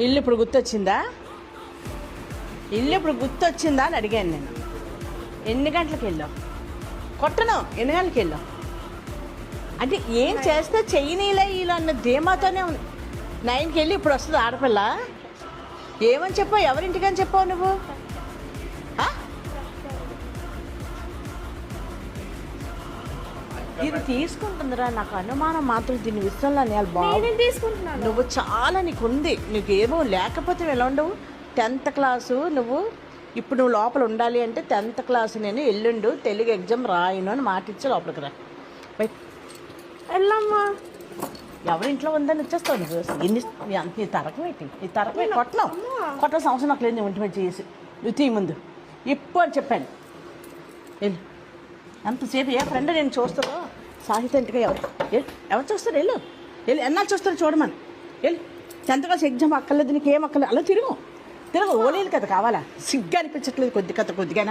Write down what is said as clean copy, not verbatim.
ఇల్లు ఇప్పుడు గుర్తొచ్చిందా? ఇల్లు ఇప్పుడు గుర్తొచ్చిందా అని అడిగాను నేను. ఎన్ని గంటలకు వెళ్ళావు? కొట్టను. ఎన్ని గంటలకు వెళ్ళావు అంటే ఏం చేస్తే చెయ్యనీలే వీళ్ళు అన్న ధీమాతోనే ఉంది. 9కి వెళ్ళి ఇప్పుడు వస్తుంది ఆడపిల్ల. ఏమని చెప్పావు? ఎవరింటికని చెప్పావు నువ్వు? ఇది తీసుకుంటుందిరా, నాకు అనుమానం మాత్రం దీని విషయంలో. నువ్వు చాలా నీకుంది, నీకు ఏమో లేకపోతే ఎలా ఉండవు. 10th క్లాసు నువ్వు. ఇప్పుడు నువ్వు లోపల ఉండాలి అంటే 10th క్లాసు నేను ఎల్లుండు తెలుగు ఎగ్జామ్ రాయను అని మాట ఇచ్చి లోపలికి రా. వెళ్ళమ్మా. ఎవరింట్లో ఉందని వచ్చేస్తావు నువ్వు. నీ తరకం ఏంటి? నీ తరకమే కొట్టను. కొట్ట సంవత్సరం నాకు లేదు ఒంటి మీద చేసి నువ్వు తీ ముందు ఇప్పు అని చెప్పాను. వెళ్ళు. అంతసేపు ఏ ఫ్రెండ్ నేను చూస్తావో సాహిత్య ఇంటిగా ఎవరు చూస్తారు? వెళ్ళు వెళ్ళి ఎన్నాళ్ళు చూస్తారు చూడమని. వెళ్ళి 10th క్లాస్ ఎగ్జామ్ అక్కర్లేదు, నీకు ఏం అక్కర్లేదు. అలా తిరుగు ఓలేదు కదా కావాలా? సిగ్గా అనిపించట్లేదు కొద్దిగా.